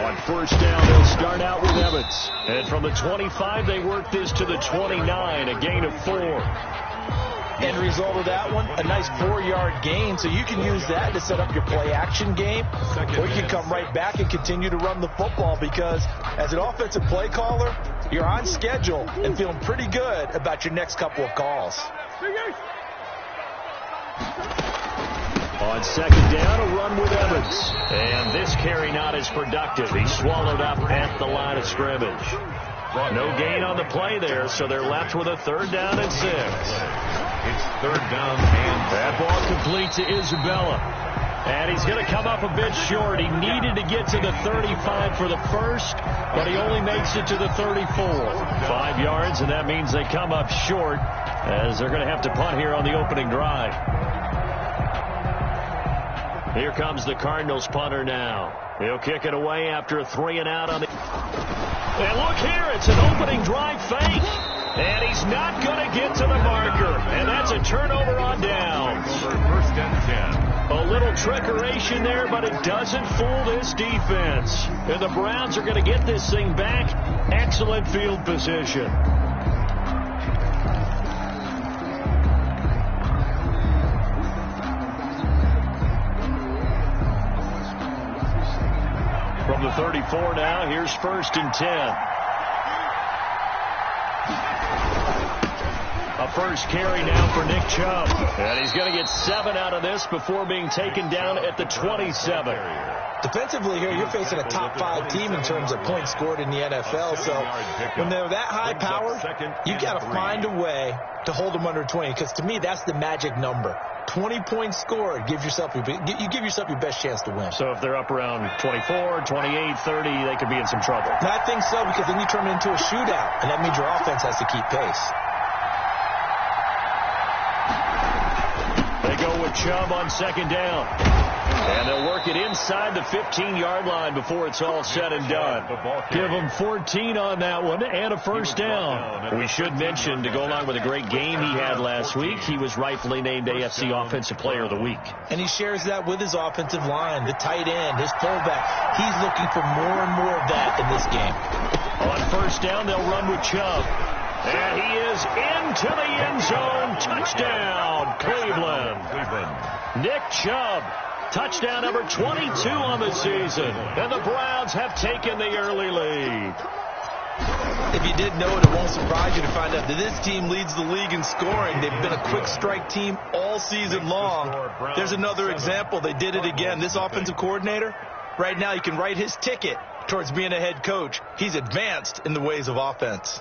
On first down, they'll start out with Evans. And from the 25, they work this to the 29, a gain of 4. End result of that one, a nice 4-yard gain, so you can use that to set up your play-action game, or you can come right back and continue to run the football because as an offensive play caller, you're on schedule and feeling pretty good about your next couple of calls. On second down, a run with Evans. And this carry not as productive. He's swallowed up at the line of scrimmage. No gain on the play there, so they're left with a 3rd down and 6. It's 3rd down and that ball complete to Isabella. And he's going to come up a bit short. He needed to get to the 35 for the first, but he only makes it to the 34. 5 yards, and that means they come up short as they're going to have to punt here on the opening drive. Here comes the Cardinals punter now. He'll kick it away after a 3 and out on the... And look here, it's an opening drive fake. And he's not going to get to the marker. And that's a turnover on downs. First and 10. A little trickeration there, but it doesn't fool this defense. And the Browns are going to get this thing back. Excellent field position. From the 34 now, here's 1st and 10. A first carry now for Nick Chubb. And he's going to get 7 out of this before being taken down at the 27. Defensively here, you're facing a top 5 team in terms of points scored in the NFL. So when they're that high powered, you've got to find a way to hold them under 20. Because to me, that's the magic number. 20 points scored, you give yourself your best chance to win. So if they're up around 24, 28, 30, they could be in some trouble. I think so, because then you turn it into a shootout, and that means your offense has to keep pace. They go with Chubb on second down. And they'll work it inside the 15-yard line before it's all said and done. Give them 14 on that one and a first down. We should mention, to go along with a great game he had last week, he was rightfully named AFC Offensive Player of the Week. And he shares that with his offensive line, the tight end, his fullback. He's looking for more and more of that in this game. On first down, they'll run with Chubb. And he is into the end zone. Touchdown, Cleveland. Nick Chubb. Touchdown number 22 on the season. And the Browns have taken the early lead. If you didn't know it, it won't surprise you to find out that this team leads the league in scoring. They've been a quick strike team all season long. There's another example. They did it again. This offensive coordinator, right now, you can write his ticket towards being a head coach. He's advanced in the ways of offense.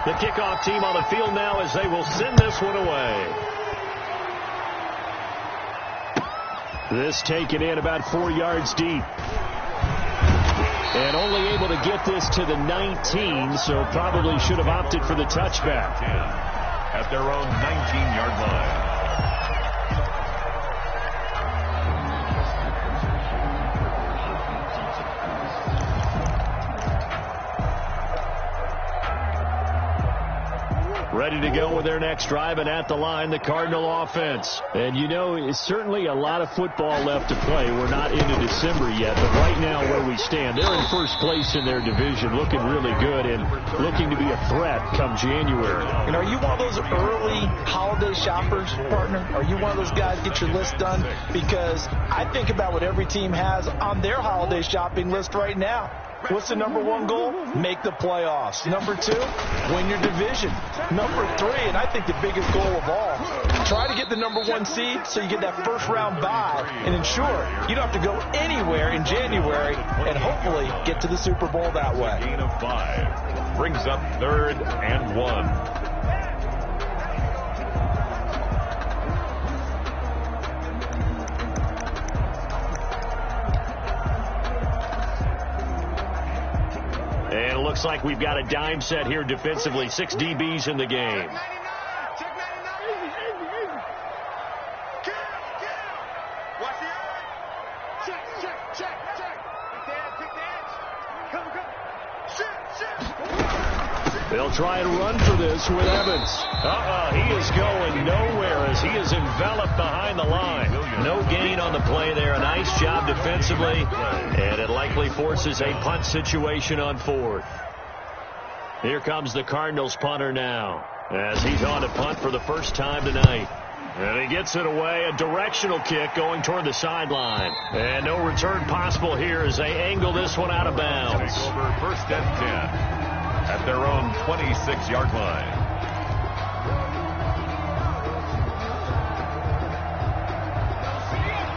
The kickoff team on the field now as they will send this one away. This taken in about 4 yards deep. And only able to get this to the 19, so probably should have opted for the touchback. At their own 19-yard line. Ready to go with their next drive, and at the line, the Cardinal offense. And you know, it's certainly a lot of football left to play. We're not into December yet, but right now where we stand, they're in first place in their division, looking really good and looking to be a threat come January. And are you one of those early holiday shoppers, partner? Are you one of those guys get your list done? Because I think about what every team has on their holiday shopping list right now. What's the number 1 goal? Make the playoffs. Number 2, win your division. Number 3, and I think the biggest goal of all, try to get the number 1 seed so you get that first round bye and ensure you don't have to go anywhere in January and hopefully get to the Super Bowl that way. Gain of 5 brings up 3rd and 1. And it looks like we've got a dime set here defensively. 6 DBs in the game. They'll try and run for this with Evans. He is going nowhere as he is enveloped behind the line. No gain on the play there. A nice job defensively, and it likely forces a punt situation on 4th. Here comes the Cardinals punter now as he's on to punt for the first time tonight. And he gets it away, a directional kick going toward the sideline. And no return possible here as they angle this one out of bounds. Take over 1st and 10 at their own 26-yard line.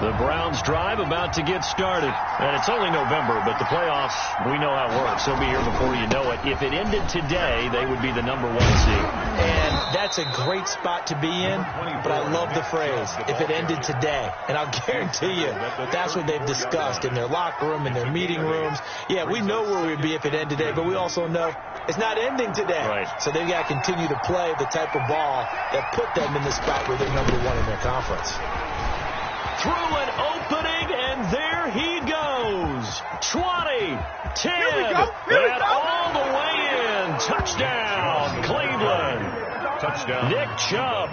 The Browns drive about to get started. And it's only November, but the playoffs, we know how it works. They'll be here before you know it. If it ended today, they would be the #1 seed. And that's a great spot to be in, but I love the phrase, if it ended today. And I'll guarantee you, that's what they've discussed in their locker room, in their meeting rooms. Yeah, we know where we'd be if it ended today, but we also know it's not ending today. Right. So they've got to continue to play the type of ball that put them in the spot where they're #1 in their conference. Through an opening, and there he goes. 20, 10, and all the way in. Touchdown, Cleveland. Touchdown. Nick Chubb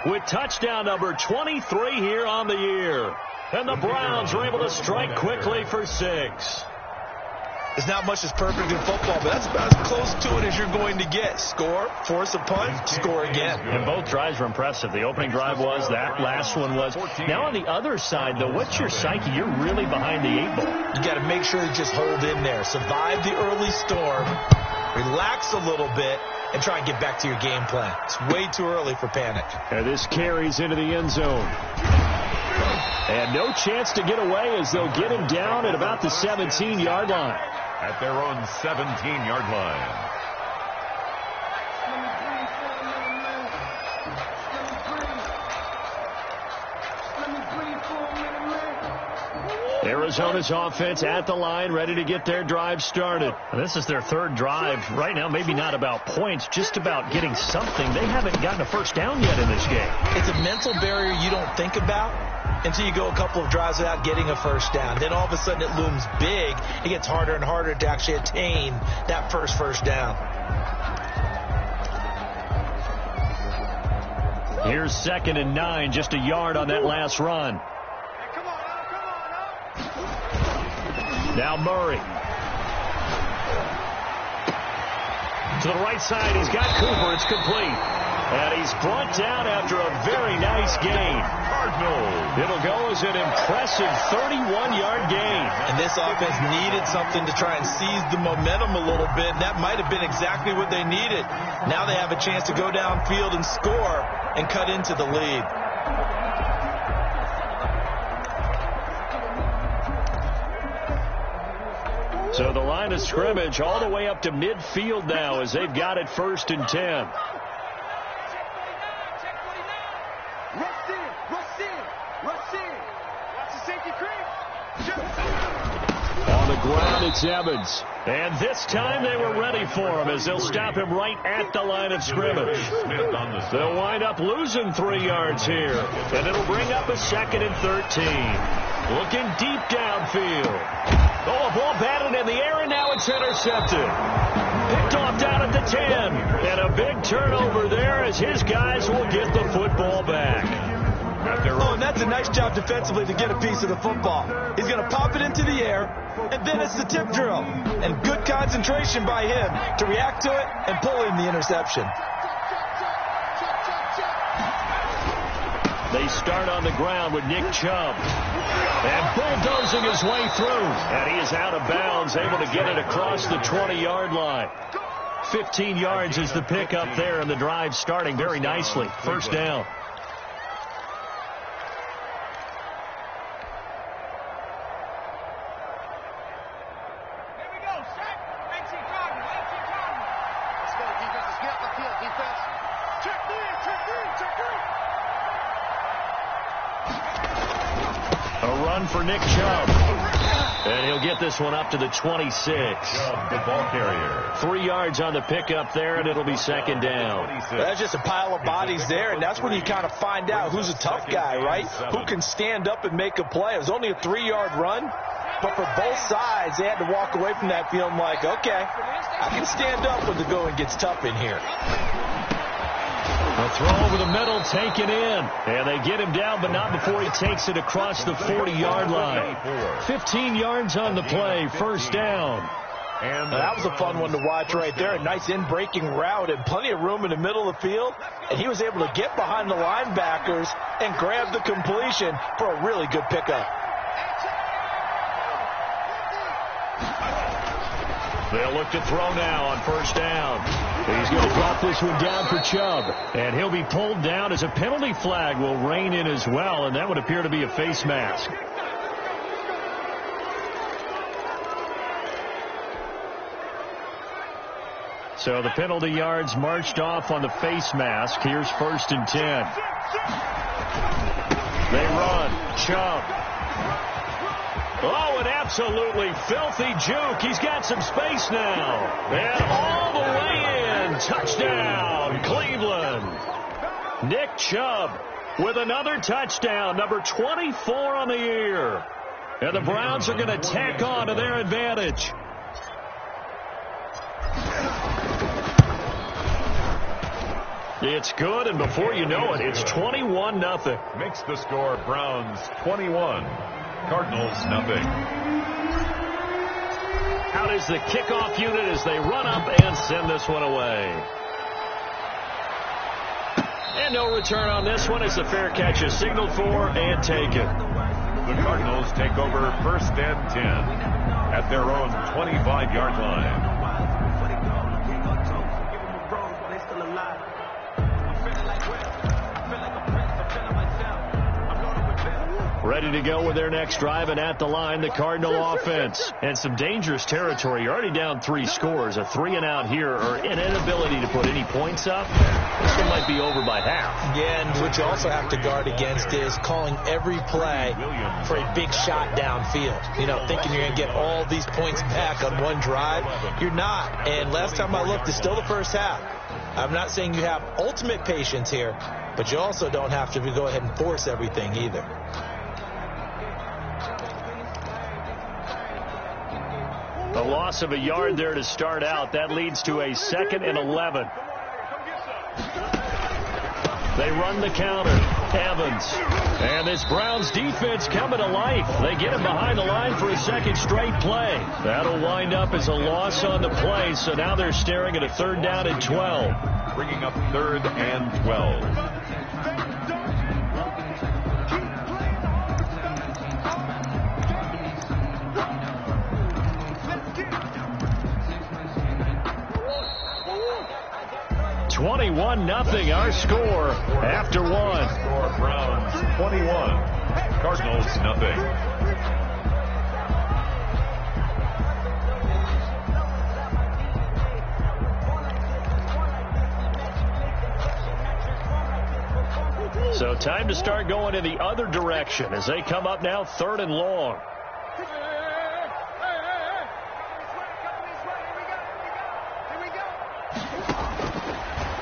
with touchdown number 23 here on the year. And the Browns are able to strike quickly for 6. There's not much that's perfect in football, but that's about as close to it as you're going to get. Score, force a punt, score again. And both drives were impressive. The opening drive was, that last one was. Now on the other side, though, what's your psyche? You're really behind the 8 ball. You got to make sure you just hold in there. Survive the early storm, relax a little bit, and try and get back to your game plan. It's way too early for panic. And this carries into the end zone. And no chance to get away as they'll get him down at about the 17-yard line. At their own 17-yard line. Arizona's offense at the line, ready to get their drive started. This is their 3rd drive. Right now, maybe not about points, just about getting something. They haven't gotten a first down yet in this game. It's a mental barrier you don't think about until you go a couple of drives without getting a first down. Then all of a sudden it looms big. It gets harder and harder to actually attain that first down. Here's 2nd and 9, just a yard on that last run. Now Murray. To the right side, he's got Cooper. It's complete. And he's brought down after a very nice gain. Cardinals. It'll go as an impressive 31-yard gain. And this offense needed something to try and seize the momentum a little bit. And that might have been exactly what they needed. Now they have a chance to go downfield and score and cut into the lead. So the line of scrimmage all the way up to midfield now as they've got it 1st and 10. On the ground, it's Evans. And this time they were ready for him as they'll stop him right at the line of scrimmage. They'll wind up losing 3 yards here. And it'll bring up a 2nd and 13. Looking deep downfield. Oh, a ball batted in the air, and now it's intercepted. Picked off down at the 10. And a big turnover there as his guys will get the football back. Oh, and that's a nice job defensively to get a piece of the football. He's going to pop it into the air, and then it's the tip drill. And good concentration by him to react to it and pull in the interception. They start on the ground with Nick Chubb. And bulldozing his way through. And he is out of bounds, able to get it across the 20-yard line. 15 yards is the pickup there, and the drive starting very nicely. First down. For Nick Chubb. And he'll get this one up to the 26. Chubb, the ball carrier. 3 yards on the pickup there, and it'll be 2nd down. That's just a pile of bodies there, and that's when you kind of find out who's a tough guy, right? Who can stand up and make a play. It was only a 3-yard run, But for both sides, they had to walk away from that feeling like, okay, I can stand up when the going gets tough in here. A throw over the middle, taken in. And they get him down, but not before he takes it across the 40-yard line. 15 yards on the play, first down. And that was a fun one to watch right there. A nice in-breaking route and plenty of room in the middle of the field. And he was able to get behind the linebackers and grab the completion for a really good pickup. They'll look to throw now on first down. He's going to drop this one down for Chubb. And he'll be pulled down as a penalty flag will rein in as well. And that would appear to be a face mask. So the penalty yards marched off on the face mask. Here's first and 10. They run. Chubb. Oh, an absolutely filthy juke. He's got some space now. And all the way in. Touchdown, Cleveland. Nick Chubb with another touchdown, number 24 on the year. And the Browns are going to tack on to their advantage. It's good, and before you know it, it's 21-0. Makes the score Browns 21, Cardinals nothing. Out is the kickoff unit as they run up and send this one away. And no return on this one as the fair catch is signaled for and taken. The Cardinals take over first and 10 at their own 25-yard line. Ready to go with their next drive, and at the line, the Cardinal offense. And some dangerous territory. You're already down 3 scores. A 3-and-out here, or an inability to put any points up. This one might be over by half. Yeah, and what you also have to guard against is calling every play for a big shot downfield. You know, thinking you're going to get all these points back on one drive. You're not. And last time I looked, it's still the first half. I'm not saying you have ultimate patience here, but you also don't have to go ahead and force everything either. A loss of a yard there to start out. That leads to a 2nd and 11. They run the counter. Evans. And this Browns defense coming to life. They get him behind the line for a second straight play. That'll wind up as a loss on the play. So now they're staring at a 3rd down and 12. Bringing up 3rd and 12. 21-0 our score after one. Score Browns 21, Cardinals nothing. So time to start going in the other direction as they come up now 3rd and long.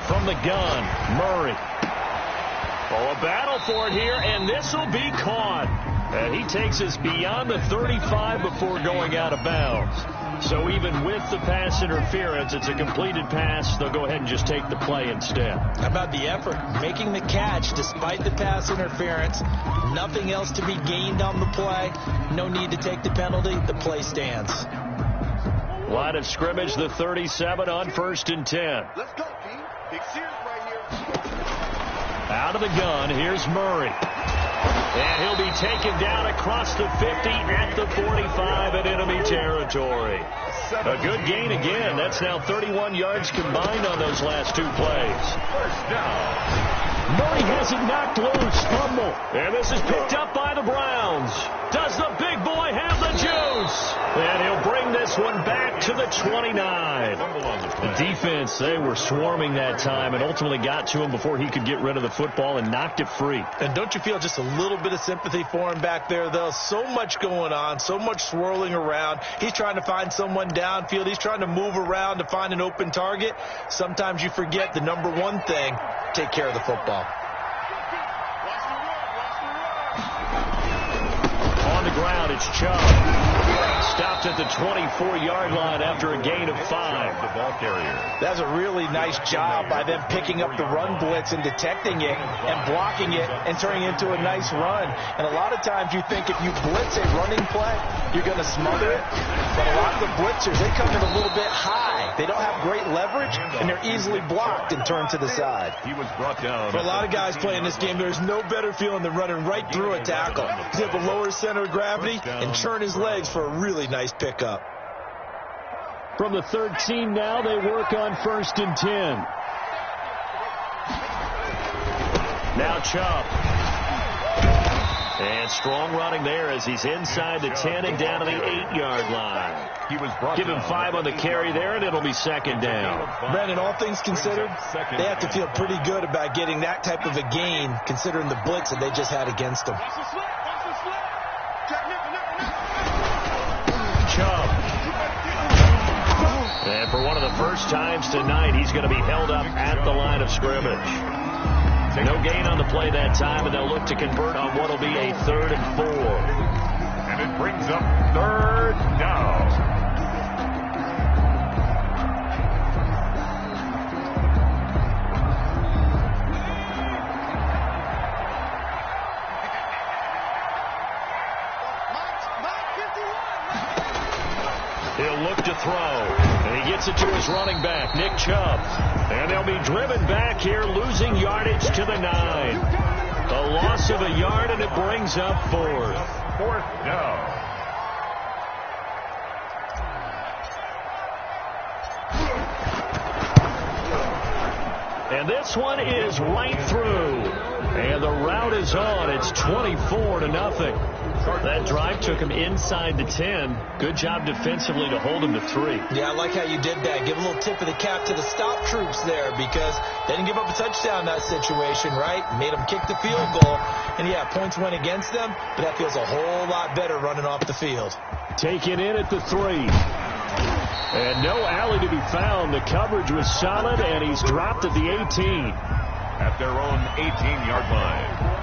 From the gun, Murray. Oh, a battle for it here, and this will be caught. And he takes us beyond the 35 before going out of bounds. So even with the pass interference, it's a completed pass. They'll go ahead and just take the play instead. How about the effort? Making the catch despite the pass interference. Nothing else to be gained on the play. No need to take the penalty. The play stands. Line of scrimmage, the 37 on 1st and 10. Let's go, G. Big series right here. Out of the gun, here's Murray. And he'll be taken down across the 50 at the 45 in enemy territory. A good gain again. That's now 31 yards combined on those last 2 plays. First down. Murray has it knocked loose. Fumble. And this is picked up by the Browns. Does the big boy have the juice? And he'll bring this one back to the 29. The defense, they were swarming that time and ultimately got to him before he could get rid of the football and knocked it free. And don't you feel just a little bit of sympathy for him back there, though? So much going on, so much swirling around. He's trying to find someone downfield. He's trying to move around to find an open target. Sometimes you forget the number one thing, take care of the football. On the ground, it's Chubb. stopped at the 24-yard line after a gain of 5. The ball carrier. That's a really nice job by them picking up the run blitz and detecting it and blocking it and turning it into a nice run. And a lot of times you think if you blitz a running play, you're going to smother it. But a lot of the blitzers, they come in a little bit high. They don't have great leverage, and they're easily blocked and turned to the side. He was brought down. For a lot of guys playing this game, there's no better feeling than running right through a tackle. He's able to lower his center of gravity and churn his legs for a really nice pickup. From the 13 now, they work on 1st and 10. Now Chubb. And strong running there as he's inside the 10 and down to the 8-yard line. He was brought Give him down. 5 on the carry there, and it'll be 2nd down. Brandon, all things considered, they have to feel pretty good about getting that type of a gain, considering the blitz that they just had against them. Chubb. And for one of the first times tonight, he's going to be held up at the line of scrimmage. No gain on the play that time, and they'll look to convert on what will be a 3rd and 4. And it brings up 3rd down. He'll look to throw, and he gets it to his running back, Nick Chubb. And they'll be driven back here, losing yardage to the 9. A loss of a yard, and it brings up 4th. 4th down. And this one is right through. And the route is on. It's 24-0. That drive took him inside the 10. Good job defensively to hold him to 3. Yeah, I like how you did that. Give a little tip of the cap to the stop troops there because they didn't give up a touchdown in that situation, right? Made them kick the field goal. And, yeah, points went against them, but that feels a whole lot better running off the field. Taken in at the 3. And no alley to be found. The coverage was solid, and he's dropped at the 18. At their own 18-yard line.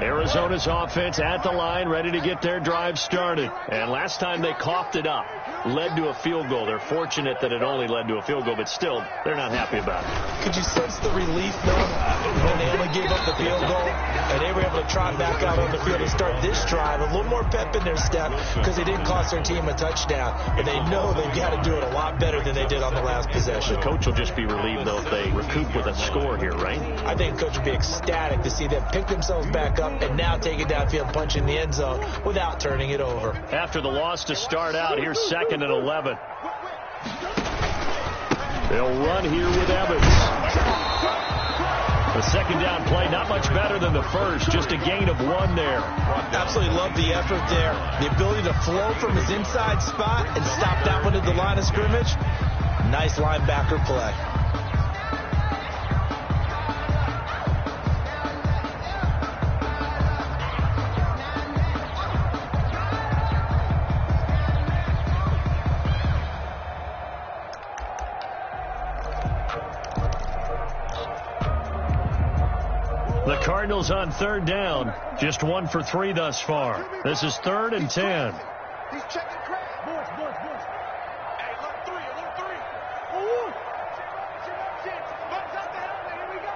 Arizona's offense at the line, ready to get their drive started. And last time they coughed it up, led to a field goal. They're fortunate that it only led to a field goal, but still, they're not happy about it. Could you sense the relief, though, when they only gave up the field goal and they were able to trot back out on the field and start this drive? A little more pep in their step because they didn't cost their team a touchdown. And they know they've got to do it a lot better than they did on the last possession. The coach will just be relieved, though, if they recoup with a score here, right? I think the coach would be ecstatic to see them pick themselves back up and now take it downfield, punch in the end zone without turning it over. After the loss to start out, here's 2nd and 11. They'll run here with Evans. The 2nd down play, not much better than the first, just a gain of 1 there. Absolutely love the effort there. The ability to flow from his inside spot and stop that one at the line of scrimmage. Nice linebacker play. The Cardinals on 3rd down. Just 1 for 3 thus far. This is 3rd and 10. He's checking crack. Boys. Hey, look, 3. Here we go.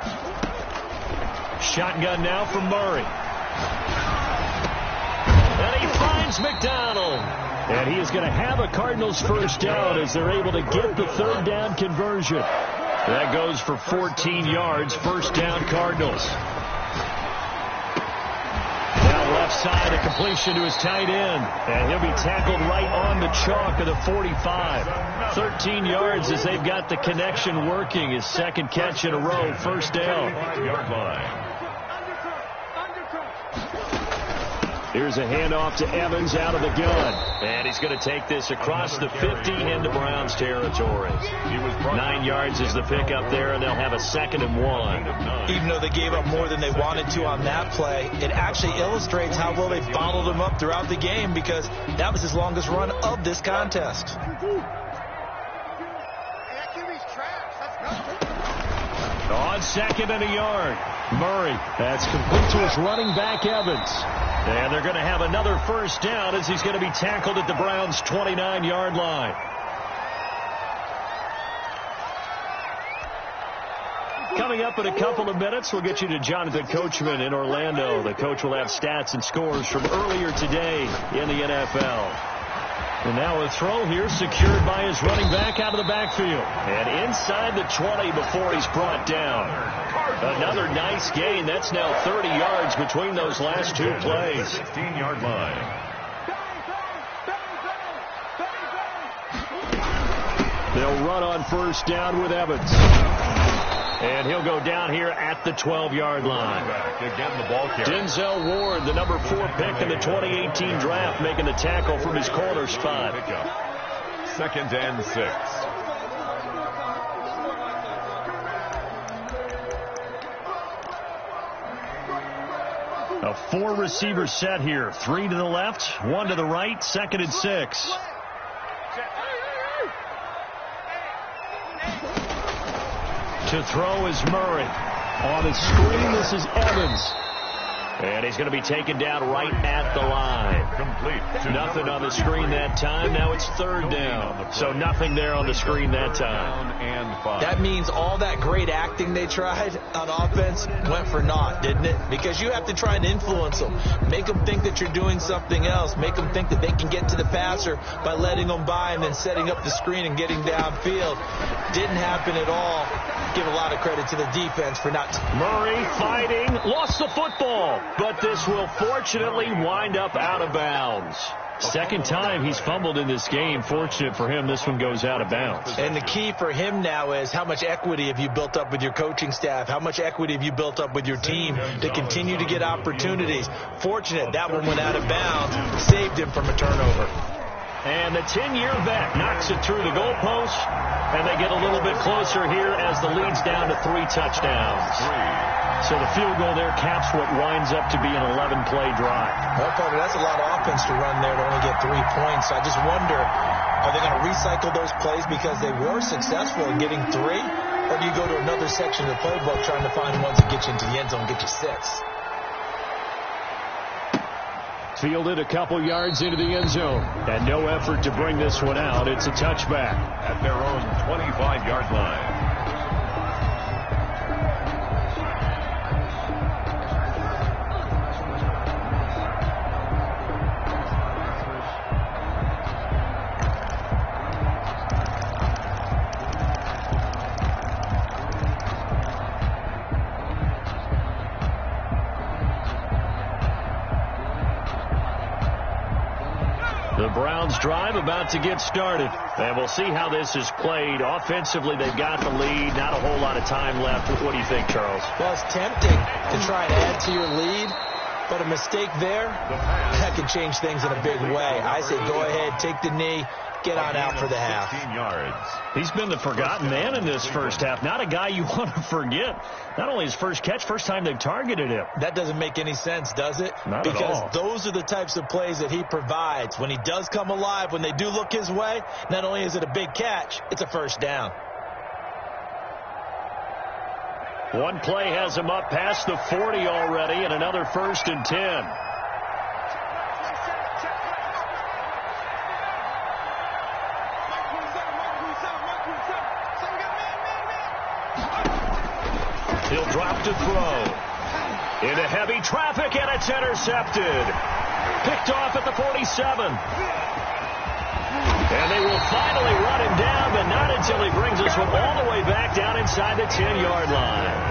Shotgun now from Murray. And he finds McDonald. And he is going to have a Cardinals first down as they're able to get the 3rd down conversion. That goes for 14 yards. First down, Cardinals. Now left side, a completion to his tight end. And he'll be tackled right on the chalk of the 45. 13 yards as they've got the connection working. His 2nd catch in a row. First down. 5-yard line. Here's a handoff to Evans out of the gun. And he's going to take this across the 50 into Browns territory. 9 yards is the pickup there, and they'll have a 2nd and 1. Even though they gave up more than they wanted to on that play, it actually illustrates how well they bottled him up throughout the game because that was his longest run of this contest. On 2nd and a yard. Murray, that's complete to his running back, Evans. And they're going to have another first down as he's going to be tackled at the Browns' 29-yard line. Coming up in a couple of minutes, we'll get you to Jonathan Coachman in Orlando. The coach will have stats and scores from earlier today in the NFL. And now a throw here secured by his running back out of the backfield. And inside the 20 before he's brought down. Another nice gain. That's now 30 yards between those last two plays. 16-yard line. They'll run on first down with Evans. And he'll go down here at the 12-yard line. Again, the ball carrier. Denzel Ward, the number 4 pick in the 2018 draft, making the tackle from his corner spot. 2nd and 6. A 4-receiver set here. 3 to the left, 1 to the right, 2nd and 6. To throw is Murray. On the screen, this is Evans. And he's going to be taken down right at the line. Complete. Nothing on the screen that time. Now it's 3rd down. So nothing there on the screen that time. And 5. That means all that great acting they tried on offense went for naught, didn't it? Because you have to try and influence them. Make them think that you're doing something else. Make them think that they can get to the passer by letting them by and then setting up the screen and getting downfield. Didn't happen at all. Give a lot of credit to the defense for not... Murray fighting, lost the football, but this will fortunately wind up out of bounds. 2nd time he's fumbled in this game. Fortunate for him, this one goes out of bounds. And the key for him now is how much equity have you built up with your coaching staff? How much equity have you built up with your team to continue to get opportunities? Fortunate that one went out of bounds, saved him from a turnover. And the 10-year vet knocks it through the goalpost, and they get a little bit closer here as the lead's down to 3 touchdowns. So the field goal there caps what winds up to be an 11-play drive. Well, Parker, that's a lot of offense to run there to only get 3 points. So I just wonder, are they going to recycle those plays because they were successful in getting 3? Or do you go to another section of the playbook trying to find ones that get you into the end zone and get you 6? Fielded a couple yards into the end zone. And no effort to bring this one out. It's a touchback. At their own 25-yard line. The Browns drive about to get started. And we'll see how this is played. Offensively, they've got the lead. Not a whole lot of time left. What do you think, Charles? Well, it's tempting to try and add to your lead. But a mistake there, that can change things in a big way. I say go ahead, take the knee, get on out for the half. 16 yards. He's been the forgotten man in this first half. Not a guy you want to forget. Not only his first catch, first time they've targeted him. That doesn't make any sense, does it? Not at all. Because those are the types of plays that he provides. When he does come alive, when they do look his way, not only is it a big catch, it's a first down. One play has him up past the 40 already, and another 1st and 10. He'll drop to throw. Into heavy traffic, and it's intercepted. Picked off at the 47. And they will finally run him down, but not until he brings this one all the way back down inside the 10-yard line.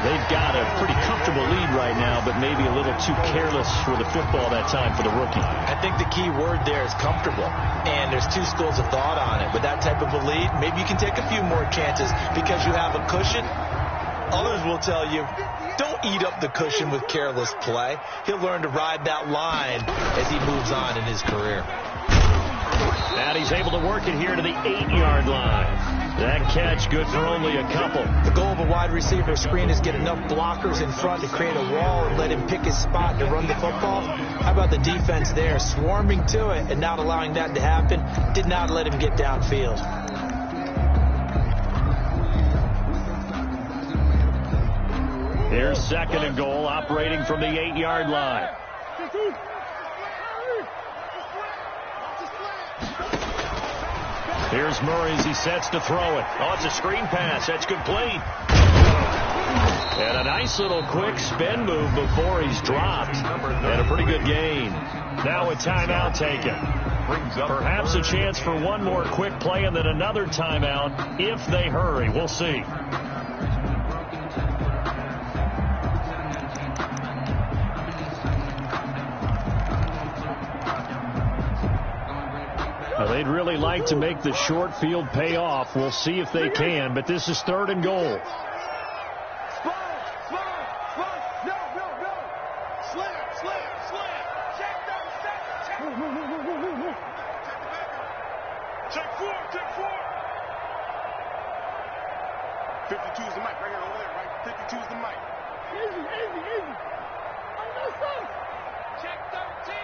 They've got a pretty comfortable lead right now, but maybe a little too careless with the football that time for the rookie. I think the key word there is comfortable, and there's 2 schools of thought on it. With that type of a lead, maybe you can take a few more chances because you have a cushion. Others will tell you, don't eat up the cushion with careless play. He'll learn to ride that line as he moves on in his career. And he's able to work it here to the 8-yard line. That catch good for only a couple. The goal of a wide receiver screen is get enough blockers in front to create a wall and let him pick his spot to run the football. How about the defense there, swarming to it and not allowing that to happen? Did not let him get downfield. Here's 2nd and goal, operating from the 8-yard line. Here's Murray as he sets to throw it. Oh, it's a screen pass. That's complete. And a nice little quick spin move before he's dropped. And a pretty good gain. Now a timeout taken. Perhaps a chance for one more quick play and then another timeout if they hurry. We'll see. They'd really like to make the short field pay off. We'll see if they can, but this is 3rd and goal. Check 4. 52 is the mic right here over there, right? 52 is the mic. Easy. I know some. Check 13.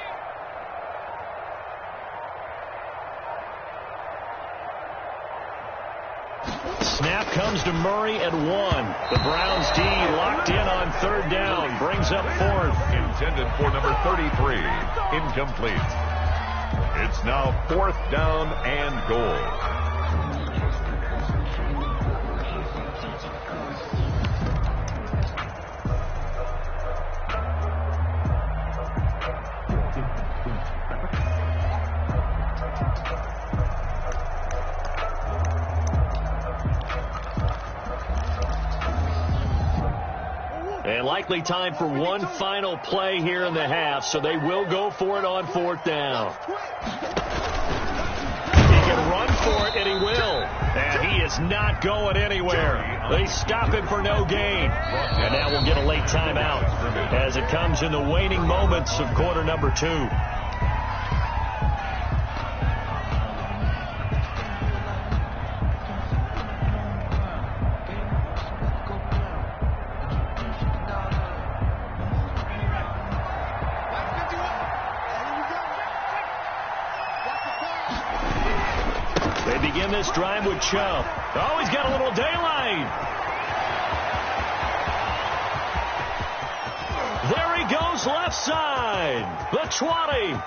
Snap comes to Murray at 1. The Browns D locked in on 3rd down. Brings up 4th. Intended for number 33. Incomplete. It's now 4th down and goal. And likely time for one final play here in the half, so they will go for it on 4th down. He can run for it, and he will. And he is not going anywhere. They stop him for no gain. And now we'll get a late timeout as it comes in the waning moments of quarter number 2. This drive with Chubb. Oh, he's got a little daylight. There he goes, left side. The 20.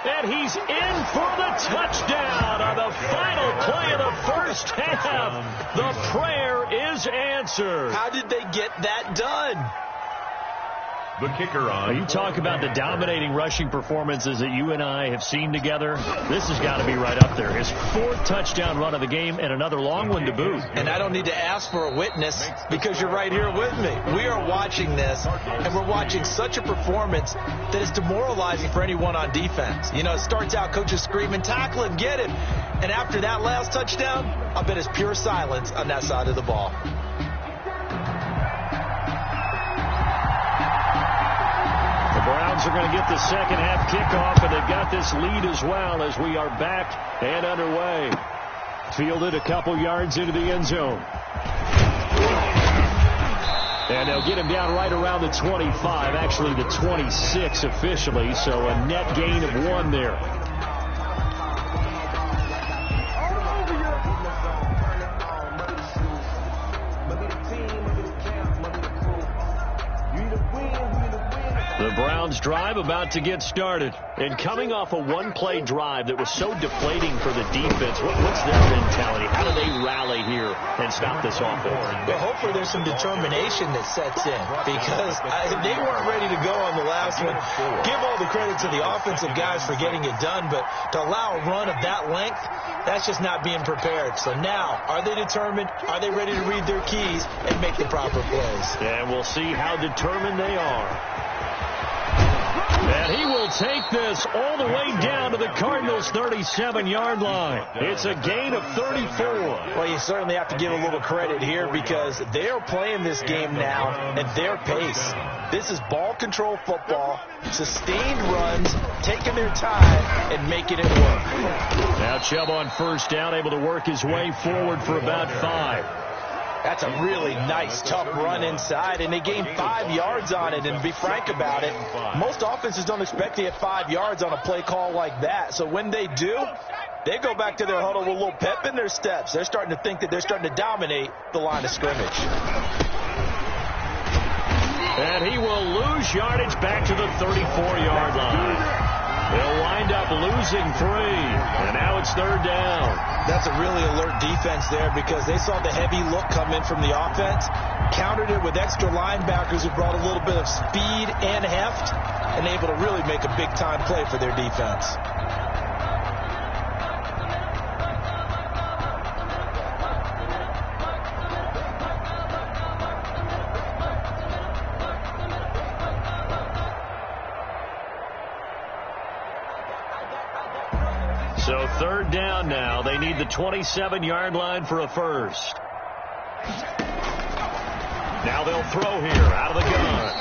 And he's in for the touchdown on the final play of the first half. The prayer is answered. How did they get that done? The kicker on. You talk about the dominating rushing performances that you and I have seen together. This has got to be right up there. His 4th touchdown run of the game and another long one to boot. And I don't need to ask for a witness because you're right here with me. We are watching this, and we're watching such a performance that is demoralizing for anyone on defense. You know, it starts out coaches screaming, tackle him, get him. And after that last touchdown, I bet it's pure silence on that side of the ball. Browns are going to get the second half kickoff, and they've got this lead as well as we are back and underway. Fielded a couple yards into the end zone. And they'll get him down right around the 25, actually the 26 officially, so a net gain of 1 there. The Browns drive about to get started. And coming off a one-play drive that was so deflating for the defense, what's their mentality? How do they rally here and stop this offense? Well, hopefully there's some determination that sets in because they weren't ready to go on the last one. Give all the credit to the offensive guys for getting it done, but to allow a run of that length, that's just not being prepared. So now, are they determined? Are they ready to read their keys and make the proper plays? And we'll see how determined they are. And he will take this all the way down to the Cardinals' 37-yard line. It's a gain of 34. Well, you certainly have to give a little credit here because they are playing this game now at their pace. This is ball control football, sustained runs, taking their time, and making it work. Now Chubb on first down, able to work his way forward for about 5. That's a really nice, tough run inside, and they gained 5 yards on it. And to be frank about it, most offenses don't expect to get 5 yards on a play call like that. So when they do, they go back to their huddle with a little pep in their steps. They're starting to think that they're starting to dominate the line of scrimmage. And he will lose yardage back to the 34-yard line. They'll wind up losing 3, and now it's 3rd down. That's a really alert defense there because they saw the heavy look come in from the offense, countered it with extra linebackers who brought a little bit of speed and heft, and able to really make a big-time play for their defense. So 3rd down now. They need the 27-yard line for a first. Now they'll throw here out of the gun.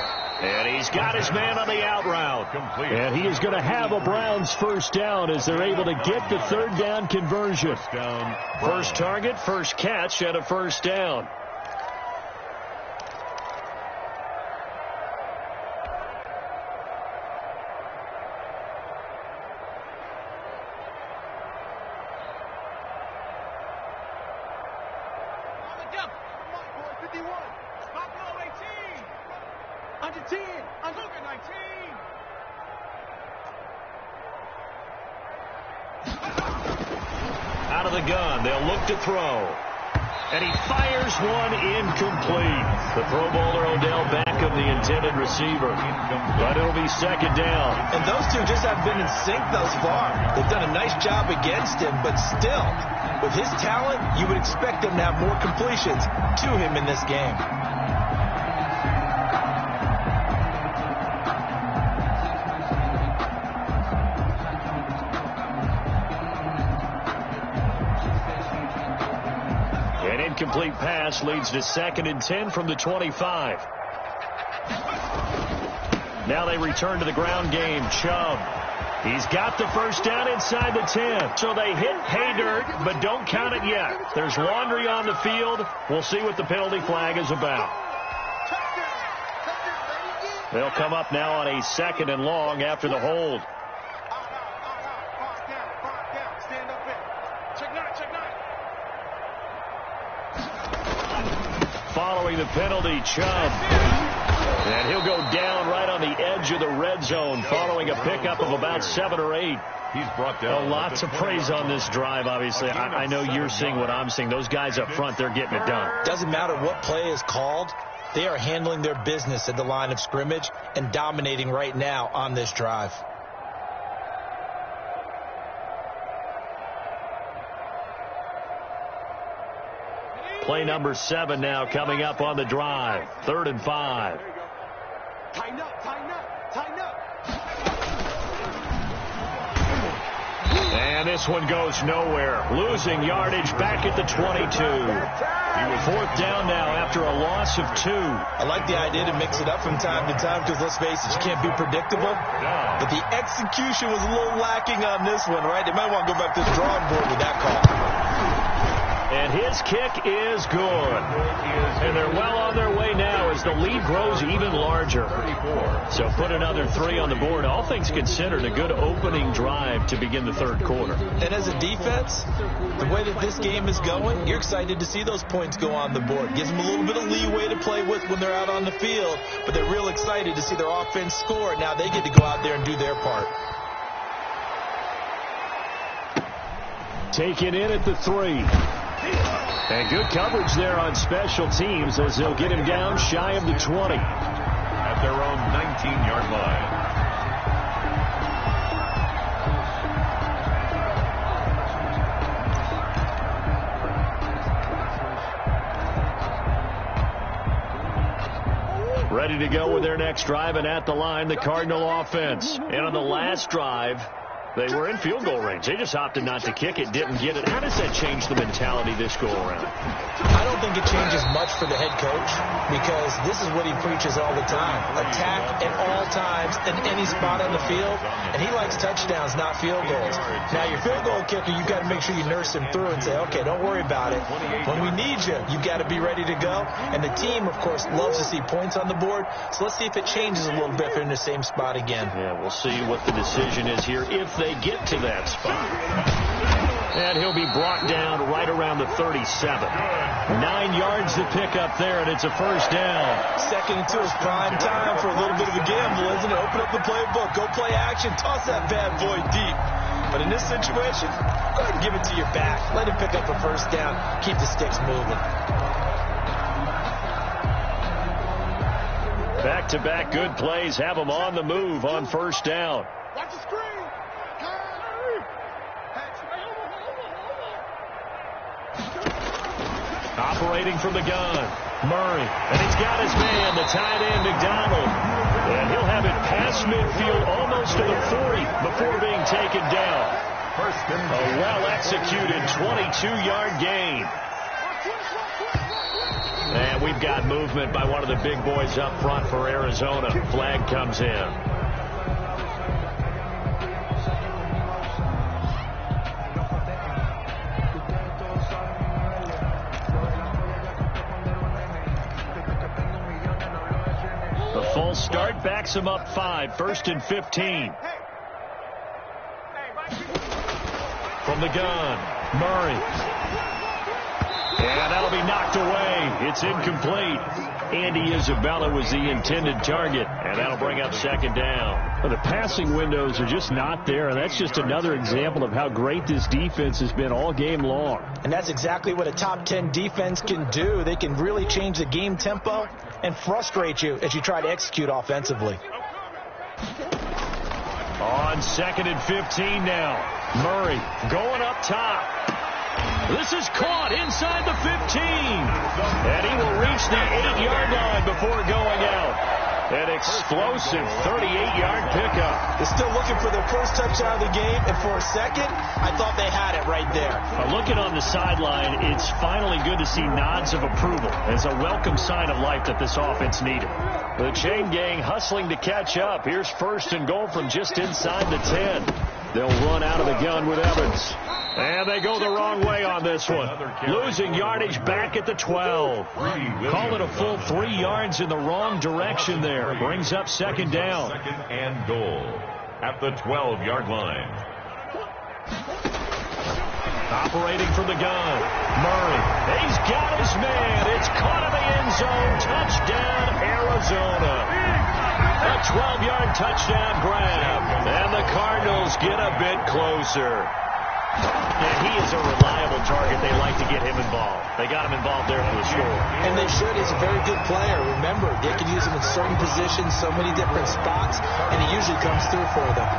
And he's got his man on the out route. And he is going to have a Browns first down as they're able to get the 3rd down conversion. First target, first catch, and a first down. Out of the gun, they'll look to throw. And he fires one incomplete. The Pro Bowler Odell Beckham, the intended receiver. But it'll be 2nd down. And those two just have been in sync thus far. They've done a nice job against him, but still, with his talent, you would expect them to have more completions to him in this game. Incomplete pass leads to 2nd and 10 from the 25. Now they return to the ground game. Chubb. He's got the first down inside the 10. So they hit pay dirt, but don't count it yet. There's laundry on the field. We'll see what the penalty flag is about. They'll come up now on a 2nd and long after the hold. Following the penalty, Chubb. And he'll go down right on the edge of the red zone following a pickup of about 7 or 8. He's brought down. Lots of praise on this drive, obviously. I know you're seeing what I'm seeing. Those guys up front, they're getting it done. Doesn't matter what play is called. They are handling their business at the line of scrimmage and dominating right now on this drive. Play number 7 now coming up on the drive. 3rd and 5. Tighten up, tighten up, tighten up. And this one goes nowhere. Losing yardage back at the 22. 4th down now after a loss of 2. I like the idea to mix it up from time to time because, let's face it, you can't be predictable. But the execution was a little lacking on this one, right? They might want to go back to the drawing board with that call. And his kick is good. And they're well on their way now as the lead grows even larger. So put another 3 on the board. All things considered, a good opening drive to begin the 3rd quarter. And as a defense, the way that this game is going, you're excited to see those points go on the board. Gives them a little bit of leeway to play with when they're out on the field. But they're real excited to see their offense score. Now they get to go out there and do their part. Taken in at the 3. And good coverage there on special teams as they'll get him down shy of the 20. At their own 19-yard line. Ready to go with their next drive, and at the line, the Cardinal offense. And on the last drive, they were in field goal range. They just opted not to kick it, didn't get it. How does that change the mentality this go around? I don't think it changes much for the head coach because this is what he preaches all the time. Attack at all times in any spot on the field, and he likes touchdowns, not field goals. Now, your field goal kicker, you've got to make sure you nurse him through and say, okay, don't worry about it. When we need you, you've got to be ready to go. And the team, of course, loves to see points on the board. So let's see if it changes a little bit if they're in the same spot again. Yeah, we'll see what the decision is here if they get to that spot. And he'll be brought down right around the 37. 9 yards to pick up there, and it's a first down. 2nd and 2 is prime time for a little bit of a gamble, isn't it? Open up the playbook, go play action, toss that bad boy deep. But in this situation, go ahead and give it to your back. Let him pick up a first down. Keep the sticks moving. Back-to-back good plays have them on the move on first down. Watch the screen. Operating from the gun, Murray. And he's got his man, the tight end, McDonald. And he'll have it past midfield, almost to the 40, before being taken down. A well-executed 22-yard gain. And we've got movement by one of the big boys up front for Arizona. Flag comes in. The full start backs him up 5, 1st and 15. From the gun, Murray. And that'll be knocked away. It's incomplete. Andy Isabella was the intended target, and that'll bring up 2nd down. Well, the passing windows are just not there, and that's just another example of how great this defense has been all game long. And that's exactly what a top 10 defense can do. They can really change the game tempo and frustrate you as you try to execute offensively. On 2nd and 15 now. Murray going up top. This is caught inside the 15. And he will reach the 8-yard line before going out. An explosive 38-yard pickup. They're still looking for their first touchdown of the game, and for a second, I thought they had it right there. Looking on the sideline, it's finally good to see nods of approval as a welcome sign of life that this offense needed. The chain gang hustling to catch up. Here's 1st and goal from just inside the 10. They'll run out of the gun with Evans. And they go the wrong way on this one. Losing yardage back at the 12. Call it a full 3 yards in the wrong direction there. Brings up 2nd down. 2nd and goal at the 12-yard line. Operating from the gun, Murray. He's got his man. It's caught in the end zone. Touchdown, Arizona. A 12-yard touchdown grab. And the Cardinals get a bit closer. And he is a reliable target. They like to get him involved. They got him involved there for the score. And they should. He's a very good player. Remember, they can use him in certain positions, so many different spots, and he usually comes through for them.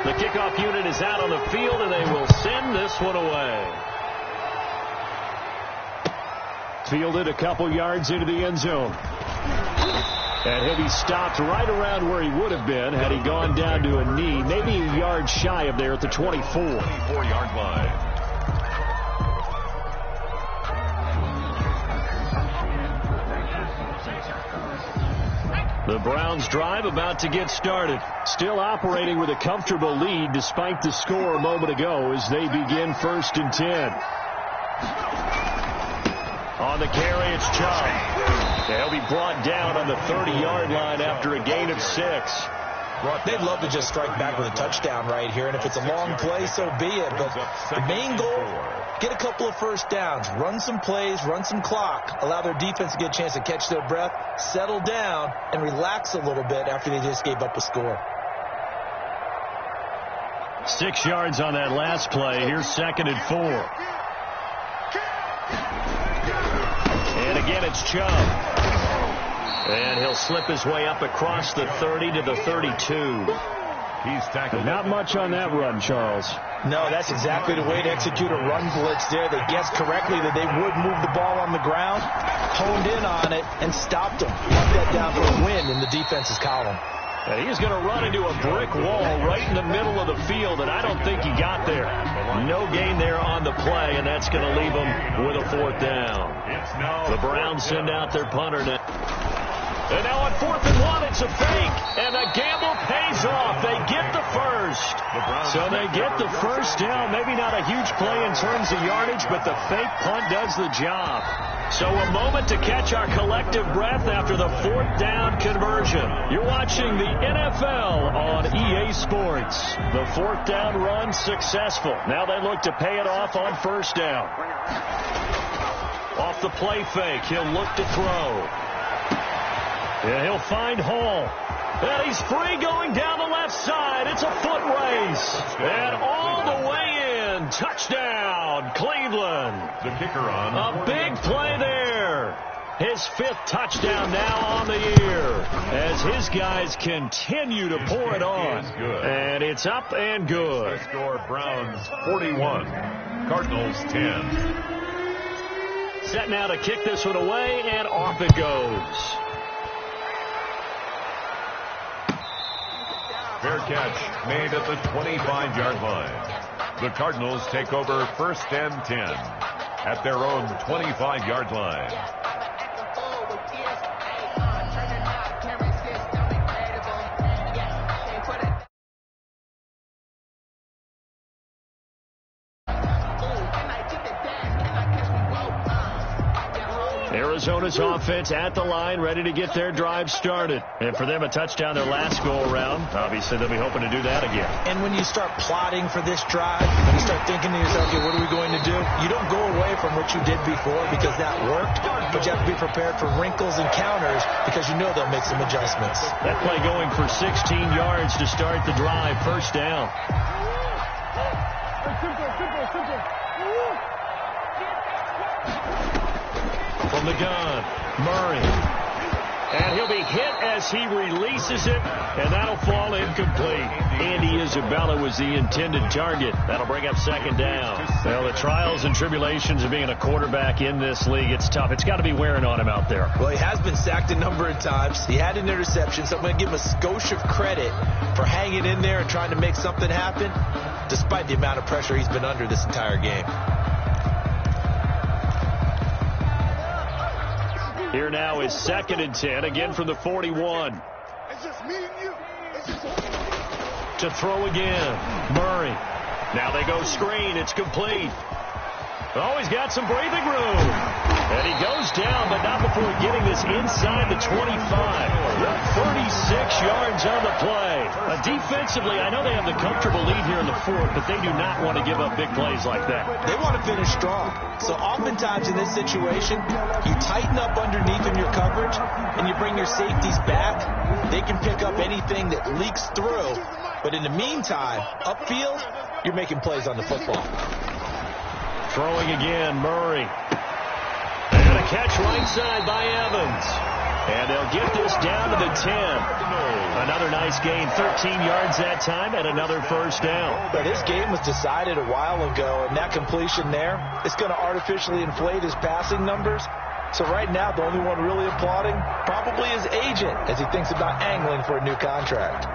The kickoff unit is out on the field, and they will send this one away. Fielded a couple yards into the end zone. And he'll be stopped right around where he would have been had he gone down to a knee, maybe a yard shy of there at the 24. 24-yard line. The Browns drive about to get started. Still operating with a comfortable lead despite the score a moment ago as they begin 1st and 10. On the carry, it's Chubb. They'll be brought down on the 30-yard line after a gain of 6. They'd love to just strike back with a touchdown right here, and if it's a long play, so be it. But the main goal, get a couple of first downs, run some plays, run some clock, allow their defense to get a chance to catch their breath, settle down, and relax a little bit after they just gave up a score. 6 yards on that last play. Here's 2nd and 4. And again, it's Chubb. And he'll slip his way up across the 30 to the 32. He's tackled. Not much on that run, Charles. No, that's exactly the way to execute a run blitz there. They guessed correctly that they would move the ball on the ground, honed in on it, and stopped them. Mark that down for a win in the defense's column. And he's going to run into a brick wall right in the middle of the field, and I don't think he got there. No gain there on the play, and that's going to leave him with a 4th down. The Browns send out their punter now. And now on 4th and 1, it's a fake. And the gamble pays off. They get the first. So they get the first down. Maybe not a huge play in terms of yardage, but the fake punt does the job. So a moment to catch our collective breath after the 4th down conversion. You're watching the NFL on EA Sports. The 4th down run successful. Now they look to pay it off on 1st down. Off the play fake, he'll look to throw. Yeah, he'll find Hall. And he's free going down the left side. It's a foot race. And all the way in. Touchdown, Cleveland. The kicker on. A big play there. His 5th touchdown now on the year as his guys continue to pour it on. And it's up and good. The score, Browns 41, Cardinals 10. Set now to kick this one away, and off it goes. Fair catch made at the 25-yard line. The Cardinals take over 1st and 10 at their own 25-yard line. Arizona's offense at the line, ready to get their drive started. And for them, a touchdown their last go-around. Obviously, they'll be hoping to do that again. And when you start plotting for this drive, when you start thinking to yourself, okay, what are we going to do? You don't go away from what you did before because that worked, but you have to be prepared for wrinkles and counters because you know they'll make some adjustments. That play going for 16 yards to start the drive. 1st down. From the gun, Murray. And he'll be hit as he releases it, and that'll fall incomplete. Andy Isabella was the intended target. That'll bring up 2nd down. Well, the trials and tribulations of being a quarterback in this league, it's tough. It's got to be wearing on him out there. Well, he has been sacked a number of times. He had an interception, so I'm going to give him a skosh of credit for hanging in there and trying to make something happen, despite the amount of pressure he's been under this entire game. Here now is 2nd and 10, again from the 41. It's just me and you. To throw again, Murray. Now they go screen. It's complete. Oh, he's got some breathing room. And he goes down, but not before getting this inside the 25. 36 yards on the play. Defensively, I know they have the comfortable lead here in the 4th, but they do not want to give up big plays like that. They want to finish strong. So oftentimes in this situation, you tighten up underneath in your coverage, and you bring your safeties back. They can pick up anything that leaks through. But in the meantime, upfield, you're making plays on the football. Throwing again, Murray. And a catch right side by Evans. And they'll get this down to the 10. Another nice gain, 13 yards that time, and another 1st down. But this game was decided a while ago, and that completion there is going to artificially inflate his passing numbers. So right now, the only one really applauding probably his agent as he thinks about angling for a new contract.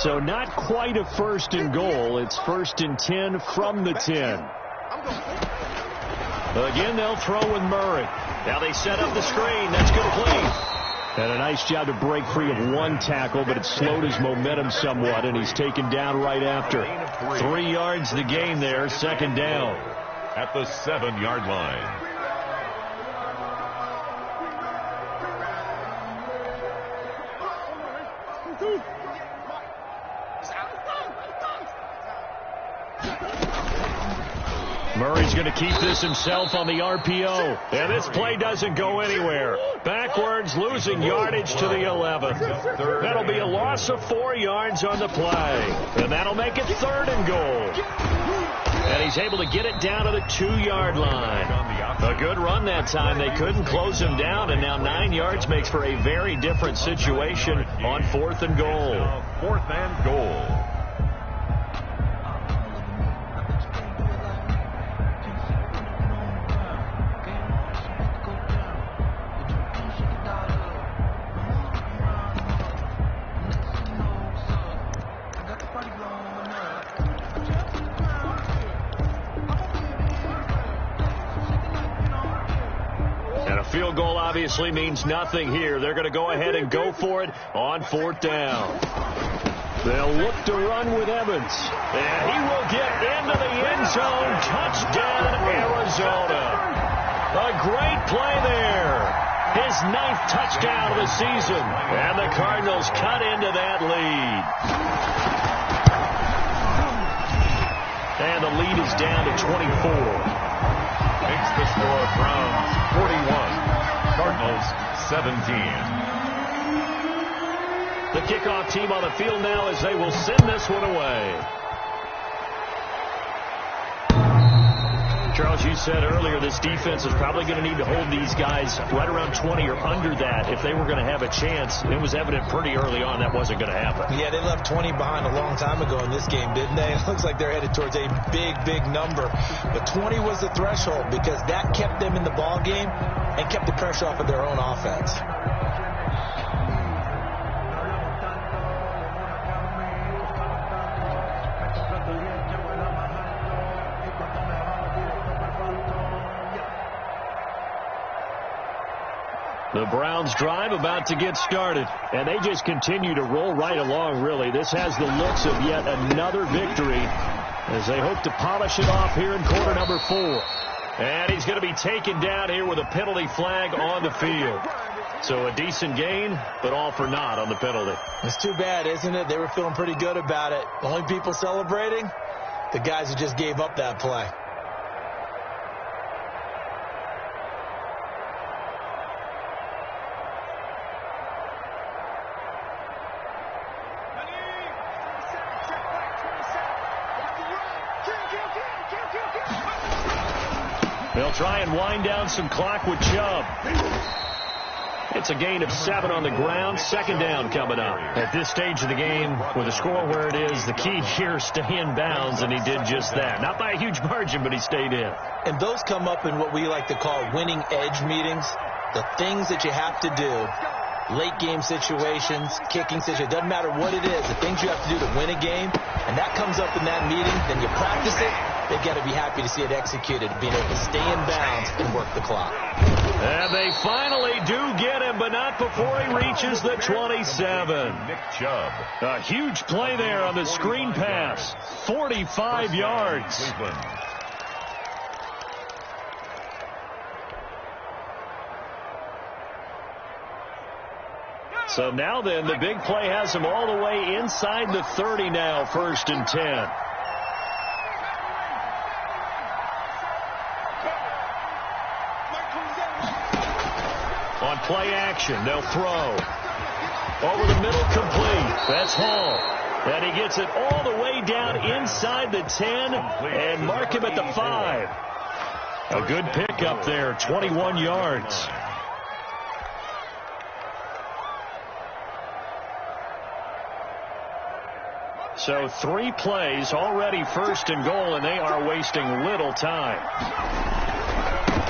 So not quite a 1st and goal. It's 1st and 10 from the 10. Again, they'll throw with Murray. Now they set up the screen. That's complete. And a nice job to break free of one tackle, but it slowed his momentum somewhat, and he's taken down right after. 3 yards the gain there, 2nd down. At the 7-yard line. Murray's going to keep this himself on the RPO. And this play doesn't go anywhere. Backwards, losing yardage to the 11. That'll be a loss of 4 yards on the play. And that'll make it 3rd and goal. And he's able to get it down to the 2-yard line. A good run that time. They couldn't close him down. And now 9 yards makes for a very different situation on 4th and goal. 4th and goal. A field goal obviously means nothing here. They're going to go ahead and go for it on 4th down. They'll look to run with Evans. And he will get into the end zone. Touchdown, Arizona. A great play there. His 9th touchdown of the season. And the Cardinals cut into that lead. And the lead is down to 24. Makes the score Browns 41, Cardinals 17. The kickoff team on the field now as they will send this one away. Charles, you said earlier this defense is probably going to need to hold these guys right around 20 or under that if they were going to have a chance. It was evident pretty early on that wasn't going to happen. Yeah, they left 20 behind a long time ago in this game, didn't they? It looks like they're headed towards a big number. But 20 was the threshold because that kept them in the ball game and kept the pressure off of their own offense. The Browns drive about to get started, and they just continue to roll right along, really. This has the looks of yet another victory as they hope to polish it off here in quarter number 4. And he's going to be taken down here with a penalty flag on the field. So a decent gain, but all for naught on the penalty. It's too bad, isn't it? They were feeling pretty good about it. The only people celebrating, the guys who just gave up that play. They'll try and wind down some clock with Chubb. It's a gain of 7 on the ground. 2nd down coming up. At this stage of the game, with the score where it is, the key here is stay in bounds, and he did just that. Not by a huge margin, but he stayed in. And those come up in what we like to call winning edge meetings. The things that you have to do, late game situations, kicking situations, doesn't matter what it is, the things you have to do to win a game, and that comes up in that meeting, then you practice it. They've got to be happy to see it executed, being able to stay in bounds and work the clock. And they finally do get him, but not before he reaches the 27. Nick Chubb. A huge play there on the screen pass. 45 yards. Cleveland. So now then, the big play has him all the way inside the 30 now, 1st and 10. On play action, they'll throw. Over the middle, complete. That's Hall. And he gets it all the way down inside the 10 and mark him at the 5. A good pickup there, 21 yards. So 3 plays, already 1st and goal, and they are wasting little time.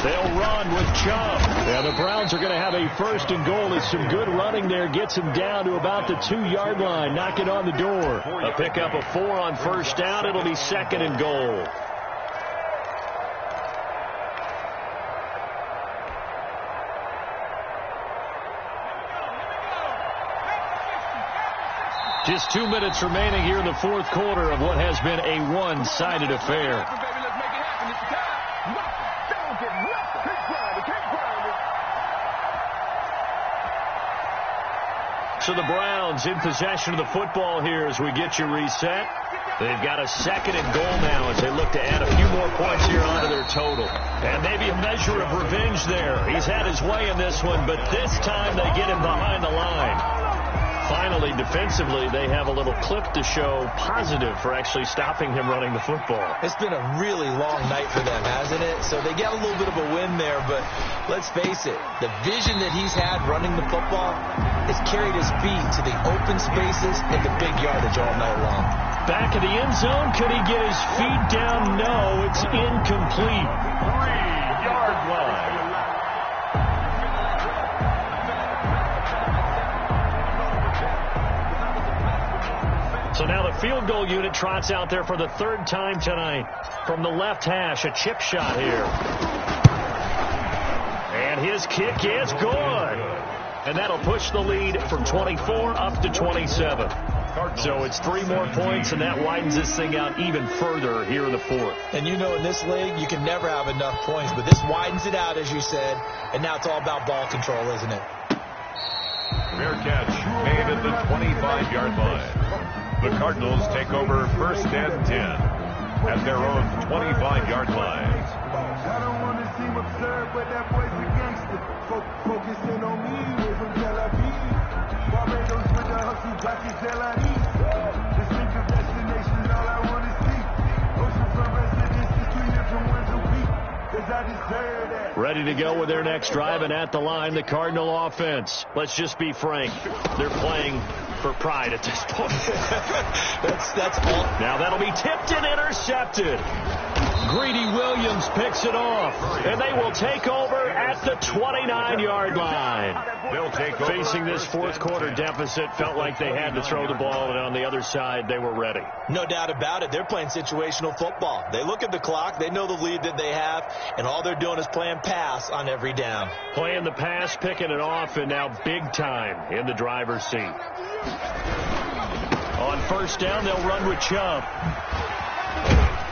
They'll run with Chubb. Yeah, the Browns are going to have a 1st and goal. It's some good running there. Gets him down to about the 2-yard line. Knock it on the door. A pickup of 4 on 1st down. It'll be 2nd and goal. Just 2 minutes remaining here in the 4th quarter of what has been a one-sided affair. So the Browns in possession of the football here as we get you reset. They've got a 2nd and goal now as they look to add a few more points here onto their total. And maybe a measure of revenge there. He's had his way in this one, but this time they get him behind the line. Finally, defensively, they have a little clip to show positive for actually stopping him running the football. It's been a really long night for them, hasn't it? So they got a little bit of a win there, but let's face it, the vision that he's had running the football has carried his feet to the open spaces and the big yardage all night long. Back of the end zone, could he get his feet down? No, it's incomplete. 3-yard line. So now the field goal unit trots out there for the 3rd time tonight. From the left hash, a chip shot here. And his kick is good. And that'll push the lead from 24 up to 27. So it's 3 more points, and that widens this thing out even further here in the fourth. And you know in this league, you can never have enough points, but this widens it out, as you said, and now it's all about ball control, isn't it? Fair catch made at the 25-yard line. The Cardinals take over first and 10 at their own 25-yard line. I don't want to seem absurd, but that boy's a gangster. Focusing on me, we're from Tel Aviv. Barbados with the hustle, back in Tel Aviv. The strength of destination is all I want to see. Ocean from residence to 3 different ones a week. Cause I deserve that. Ready to go with their next drive, and at the line, the Cardinal offense. Let's just be frank. They're playing for pride at this point. That's all. Now that'll be tipped and intercepted. Greedy Williams picks it off, and they will take over at the 29-yard line. They'll take over. Facing this fourth quarter deficit, felt like they had to throw the ball, and on the other side, they were ready. No doubt about it. They're playing situational football. They look at the clock. They know the lead that they have, and all they're doing is playing pass on every down. Playing the pass, picking it off, and now big time in the driver's seat. On first down, they'll run with Chubb.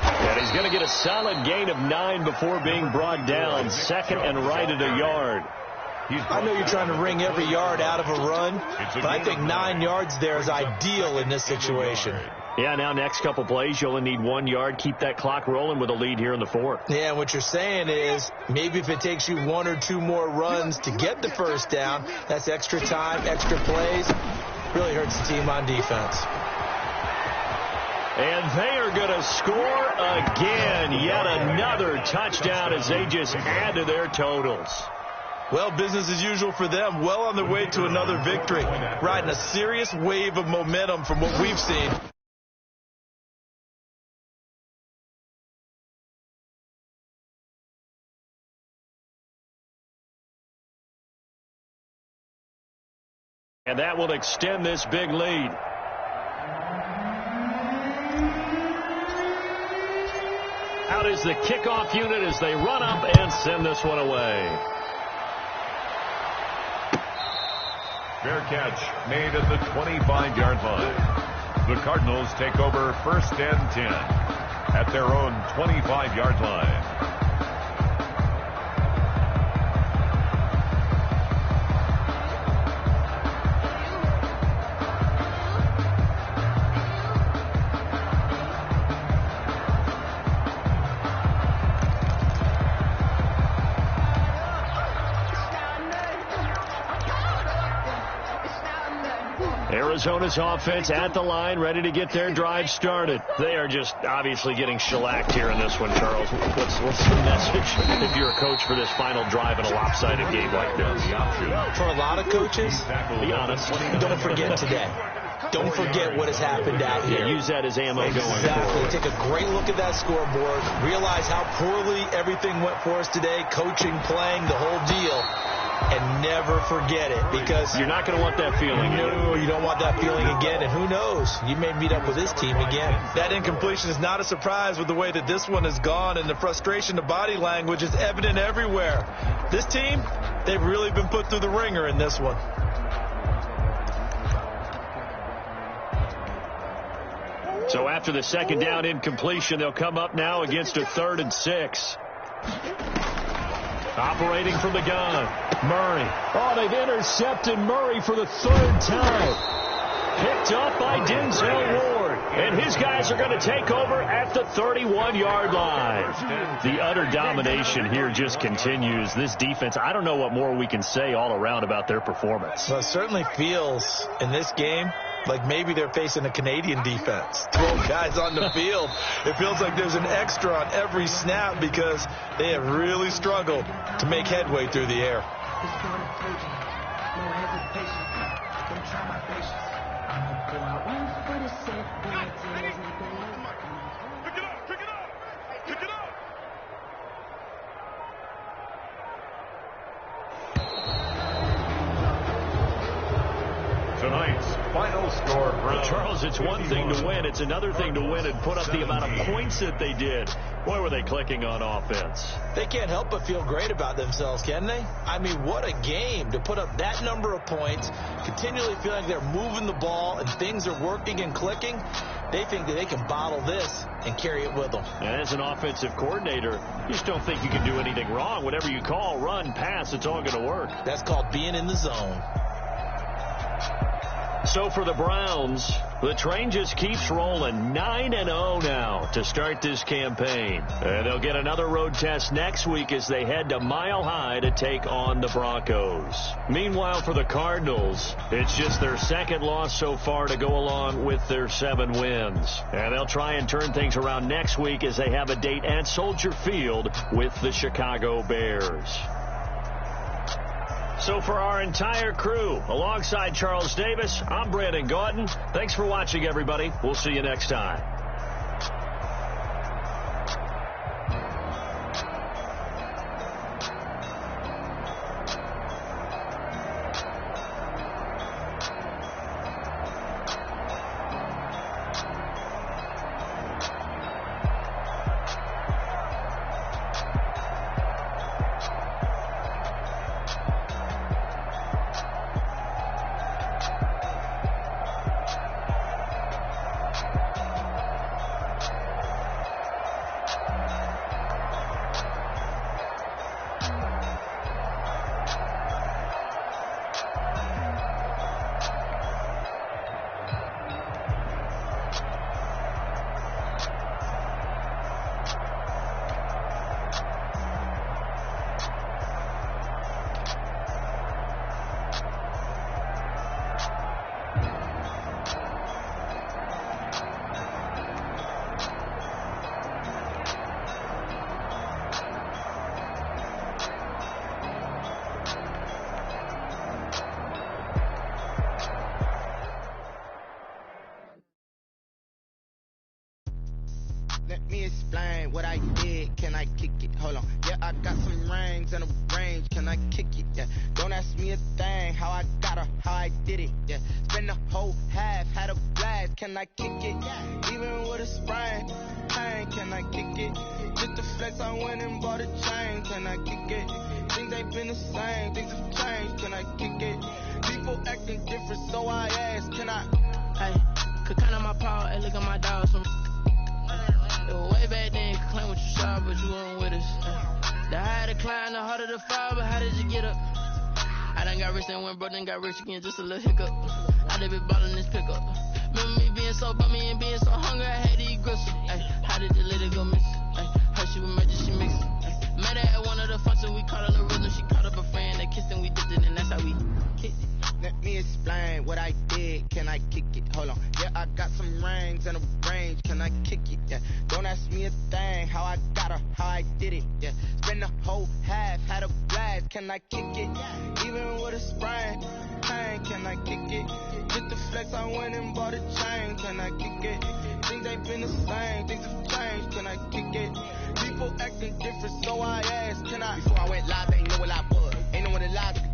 And he's going to get a solid gain of 9 before being brought down. Second and right at a yard. I know you're trying to wring every yard out of a run, but I think 9 yards there is ideal in this situation. Yeah, now next couple plays, you'll only need 1 yard. Keep that clock rolling with a lead here in the fourth. Yeah, and what you're saying is maybe if it takes you 1 or 2 more runs to get the first down, that's extra time, extra plays. Really hurts the team on defense. And they are going to score again. Yet another touchdown as they just add to their totals. Well, business as usual for them. Well on their way to another victory. Riding a serious wave of momentum from what we've seen. And that will extend this big lead. Out is the kickoff unit as they run up and send this one away. Fair catch made at the 25-yard line. The Cardinals take over first and 10 at their own 25-yard line. Arizona's offense at the line, ready to get their drive started. They are just obviously getting shellacked here in this one, Charles. What's the message if you're a coach for this final drive in a lopsided game like this? For a lot of coaches, be honest, don't forget today. Don't forget what has happened out here. Use that as ammo going forward. Exactly. Take a great look at that scoreboard. Realize how poorly everything went for us today. Coaching, playing, the whole deal. And never forget it, because you're not going to want that feeling. No, you don't want that feeling again. And who knows? You may meet up with this team again. That incompletion is not a surprise with the way that this one has gone, and the frustration, the body language is evident everywhere. This team, they've really been put through the ringer in this one. So after the second down incompletion, they'll come up now against a 3rd and 6. Operating from the gun, Murray. Oh, they've intercepted Murray for the 3rd time. Picked up by Denzel Ward. And his guys are going to take over at the 31-yard line. The utter domination here just continues. This defense, I don't know what more we can say all around about their performance. Well, it certainly feels in this game like maybe they're facing a Canadian defense. 12 guys on the field. It feels like there's an extra on every snap because they have really struggled to make headway through the air. Tonight's final score. Charles, it's one thing to win. It's another thing to win and put up the amount of points that they did. Boy, were they clicking on offense. They can't help but feel great about themselves, can they? I mean, what a game to put up that number of points, continually feel like they're moving the ball and things are working and clicking. They think that they can bottle this and carry it with them. And as an offensive coordinator, you just don't think you can do anything wrong. Whatever you call, run, pass, it's all going to work. That's called being in the zone. So for the Browns, the train just keeps rolling 9-0 now to start this campaign. And they'll get another road test next week as they head to Mile High to take on the Broncos. Meanwhile, for the Cardinals, it's just their second loss so far to go along with their 7 wins. And they'll try and turn things around next week as they have a date at Soldier Field with the Chicago Bears. So for our entire crew, alongside Charles Davis, I'm Brandon Gautin. Thanks for watching, everybody. We'll see you next time. Let me explain what I did. Can I kick it? Hold on. Yeah, I got some rings and a range. Can I kick it? Yeah. Don't ask me a thing. How I got her, how I did it. Yeah. Spend the whole half, had a blast. Can I kick it? Even with a sprain. Pain, can I kick it? Just the flex, I went and bought a chain. Can I kick it? Things ain't been the same. Things have changed. Can I kick it? People acting different, so I ask. Can I? Hey, could count on my power and look at my dogs from. Way back then, you could claim what you saw, but you weren't with us. The higher the climb, the harder the fall, but how did you get up? I done got rich and went broke, then got rich again, just a little hiccup. I done been ballin' this pickup. Remember me being so bummy and being so hungry, I had to eat gristle. Ay, how did the lady go miss? Ay, her she was magic, she mixed. Met her at one of the functions, we caught her the rhythm, she caught up a friend, they kissed and we dipped it, and that's how we kicked it. Let me explain what I did. Can I kick it? Hold on. Yeah, I got some rings and a range. Can I kick it? Yeah. Don't ask me a thing. How I got her, how I did it. Yeah. Spend the whole half, had a blast. Can I kick it? Even with a sprain. Pain, can I kick it? Just the flex, I went and bought a chain. Can I kick it? Things ain't been the same. Things have changed. Can I kick it? People acting different, so I asked. Can I? Before I went live, they ain't know what I was. Ain't know what it lies.